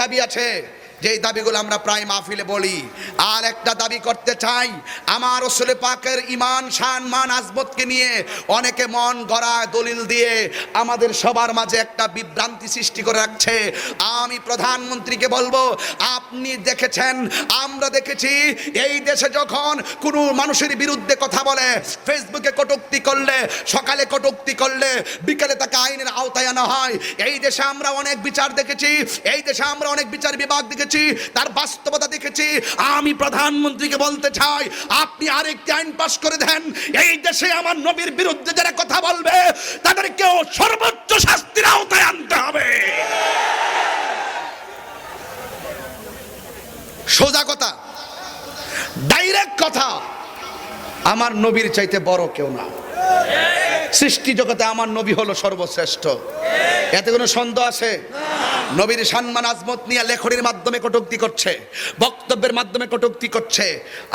দাবি আছে, যেই দাবিগুলো আমরা প্রায় মাহফিলে বলি। আর একটা দাবি করতে চাই, আমার রাসূল পাকের ঈমান, শান, মান, আজমতকে নিয়ে অনেকে মন গড়া দলিল দিয়ে আমাদের সবার মাঝে একটা বিভ্রান্তি সৃষ্টি করে রাখছে। আমি প্রধানমন্ত্রীকে বলবো, আপনি দেখেছেন, আমরা দেখেছি, এই দেশে যখন কোনো মানুষের বিরুদ্ধে কথা বলে, ফেসবুকে কটূক্তি করলে, সকালে কটূক্তি করলে, বিকেলে তাকে আইনের আওতায় আনা হয়। এই দেশে আমরা অনেক বিচার দেখেছি, এই দেশে আমরা অনেক বিচার বিভাগ দেখেছি, তার বাস্তবতা দেখেছি। আমি প্রধানমন্ত্রীকে বলতে চাই, আপনি আরেকটি আইন পাস করে দেন, এই দেশে আমার নবীর বিরুদ্ধে যারা কথা বলবে তাদেরকেও সর্বোচ্চ শাস্তির আওতায় আনতে হবে। সোজা কথা, ডাইরেক্ট কথা। আমার নবীর চাইতে বড় কেউ না। সৃষ্টি জগতে আমার নবী হলো সর্বশ্রেষ্ঠ, এতে কোনো সন্দেহ আছে? নবীর সম্মান আজমত নিয়ে লেখনির মাধ্যমে কটূক্তি করছে, বক্তব্যের মাধ্যমে কটূক্তি করছে।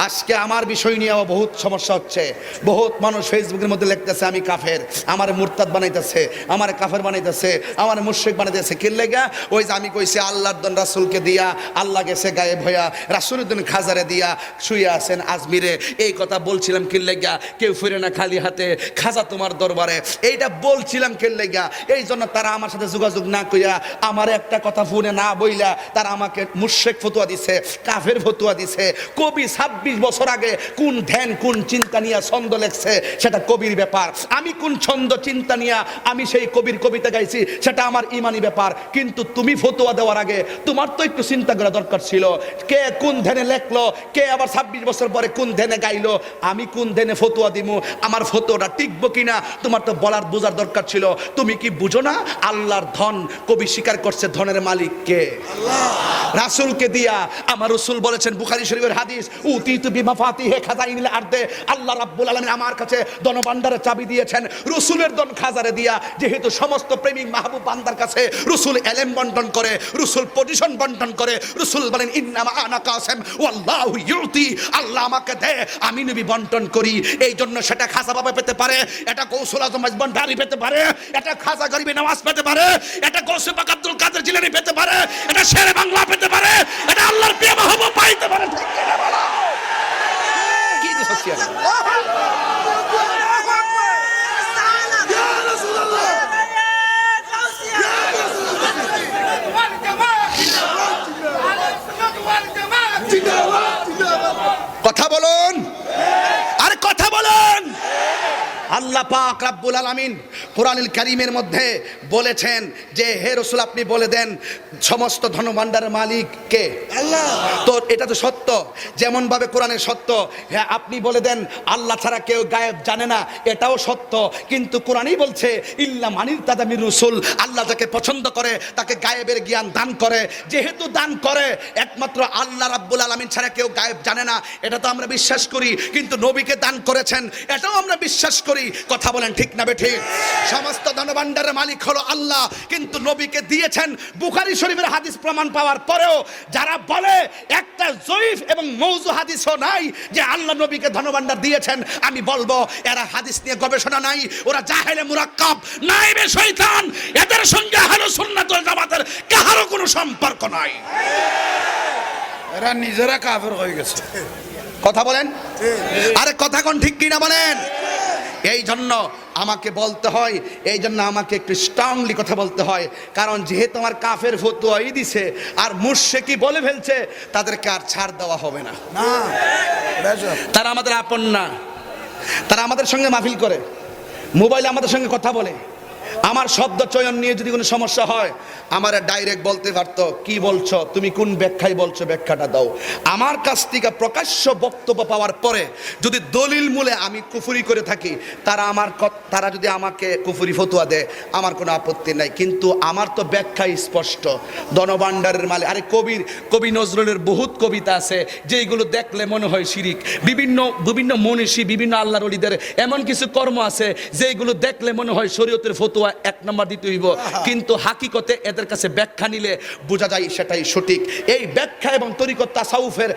আজকে আমার বিষয় নিয়েও বহুত সমস্যা হচ্ছে। বহুত মানুষ ফেসবুকের মধ্যে লিখতেছে আমি কাফের, আমার মুরতাদ বানাইতেছে, আমার কাফের বানাইতেছে, আমার মুশরিক বানাইতেছে। কি লেগা? ওই যে আমি কইছি আল্লাহর দন রাসূলকে দিয়া আল্লাহ গেছে গায়েব হইয়া, রাসূলউদ্দিন খাজারে দিয়া শুয়ে আছেন আজমিরে। এই কথা বলছিলাম কি লেগা? কেউ ফিরে না খালি হাতে, খাজা তোমার দরবারে। এইটা বলছিলাম কি লেগা? এই জন্য তারা আমার সাথে যোগাযোগ না কইয়া, আমার একটা কথা ফোনে না বইলা, তারা আমাকে মুশরিক ফতোয়া দিছে, কাফের ফতোয়া দিছে। কবি 26 বছর আগে কোন ধ্যান, কোন চিন্তা নিয়ে ছন্দ লেখছে সেটা কবির ব্যাপার। আমি কোন ছন্দ চিন্তা নিয়ে আমি সেই কবির কবিতা গাইছি সেটা আমার ইমানি ব্যাপার। কিন্তু তুমি ফতোয়া দেওয়ার আগে তোমার তো একটু চিন্তা করা দরকার ছিল, কে কোন ধ্যানে লেখলো, কে আবার 26 বছর পরে কোন ধ্যানে গাইলো, আমি কোন ধ্যানে ফতোয়া দিমু, আমার ফতোয়াটা টিকবো কিনা তোমার তো বলার বোঝার দরকার ছিল। তুমি কি বুঝো না আল্লাহর ধন? কবি স্বীকার করছে ধনের মালিক কে? আল্লাহ। রাসূলকে দিয়া, আমার রাসূল বলেছেন বুখারী শরীফের হাদিস, উতিতু বিমাফাতিহি খাজাইনিল আরদে, আল্লাহ রাব্বুল আলামিন আমার কাছে ধনভাণ্ডারের চাবি দিয়েছেন। রাসূলের ধন খাজারে দিয়া, যেহেতু সমস্ত প্রেমিক মাহবুব বান্দার কাছে রাসূল ইলম বন্টন করে, রাসূল পজিশন বন্টন করে। রাসূল বলেন ইন্নামা আনা কাসিম ওয়াল্লাহু ইউতি, আল্লাহ আমাকে দেয়, আমি নবী বন্টন করি। এই জন্য সেটা খাজা বাবা পেতে পারে, এটা গৌসুল আজম ভান্ডারী পেতে পারে, এটা খাজা গরিবে নওয়াজ পেতে পারে, এটা গৌসে পাক আব্দুল কাদের জিলানী পেতে পারে, এটা শেরে বাংলা পেতে পারে, এটা আল্লাহর প্রিয় মাহবুব পাইতে পারে। ঠিক কি না বলো? কি দিছস কি? কথা বলুন, আরে কথা বলুন। আল্লাহ পাক রব্বুল আলামিন কোরআনুল কারীমের মধ্যে বলেছেন যে হে রাসূল আপনি বলে দেন সমস্ত ধনভাণ্ডারের মালিক কে? আল্লাহ। তো এটা তো সত্য, যেমন ভাবে কোরআনের সত্য। হ্যাঁ, আপনি বলে দেন আল্লাহ ছাড়া কেউ গায়েব জানে না, এটাও সত্য। কিন্তু কোরআনই বলছে ইল্লা মানির তাদামির রাসূল, আল্লাহ যাকে পছন্দ করে তাকে গায়েবের জ্ঞান দান করে। যেহেতু দান করে, একমাত্র আল্লাহ রাব্বুল আলামিন ছাড়া কেউ গায়েব জানে না, এটা তো আমরা বিশ্বাস করি। কিন্তু নবীকে দান করেছেন, এটাও আমরা বিশ্বাস করি। কথা বলেন ঠিক না বেঠিক? সমস্ত ধনভাণ্ডারের মালিক হলো আল্লাহ, কিন্তু নবীকে দিয়েছেন। বুখারী শরীফের হাদিস প্রমাণ পাওয়ার পরেও যারা বলে একটা জয়ীফ এবং মওযু হাদিসও নাই যে আল্লাহ নবীকে ধনভাণ্ডার দিয়েছেন, আমি বলবো এরা হাদিস নিয়ে গবেষণা নাই, ওরা জাহেলে মুরাক্কাব, নাইবে শয়তান। এদের সঙ্গে আহলুস সুন্নাত ওয়াল জামাতের কারো কোনো সম্পর্ক নাই, এরা নিজেরা কাফের হয়ে গেছে। কথা বলেন, আরে কথা কোন ঠিক কিনা বলেন? এই জন্য আমাকে বলতে হয়, এই জন্য আমাকে একটু স্ট্রংলি কথা বলতে হয়। কারণ যেহেতু আমার কাফের ফতোয়াই দিছে আর মুশরিকি বলে ফেলছে, তাদেরকে আর ছাড় দেওয়া হবে না। তারা আমাদের আপন না, তারা আমাদের সঙ্গে মাহফিল করে, মোবাইলে আমাদের সঙ্গে কথা বলে। আমার শব্দ চয়ন নিয়ে যদি কোনো সমস্যা হয় আমার ডাইরেক্ট বলতে পারতো, কি বলছো তুমি, কোন ব্যাখ্যায় বলছো, ব্যাখ্যাটা দাও। আমার কাছ থেকে প্রকাশ্য বক্তব্য পাওয়ার পরে যদি দলিল মূলে আমি কুফরি করে থাকি, তারা যদি আমাকে কুফরি ফতোয়া দেয়, আমার কোনো আপত্তি নাই। কিন্তু আমার তো ব্যাখ্যাই স্পষ্ট, ধনভাণ্ডারের মালিক। আরে কবি নজরুলের বহুত কবিতা আছে যেগুলো দেখলে মনে হয় শিরিক। বিভিন্ন মনীষী, বিভিন্ন আল্লাহর ওলিদের এমন কিছু কর্ম আছে যেগুলো দেখলে মনে হয় শরীয়তের ফতোয়া 1 নম্বর দিতে হইব, কিন্তু হাকিকতে এদের কাছে ব্যাখ্যা নিলে বোঝা যায় সেটাই সঠিক। এই ব্যাখ্যা এবং তরিকত তাসাউফের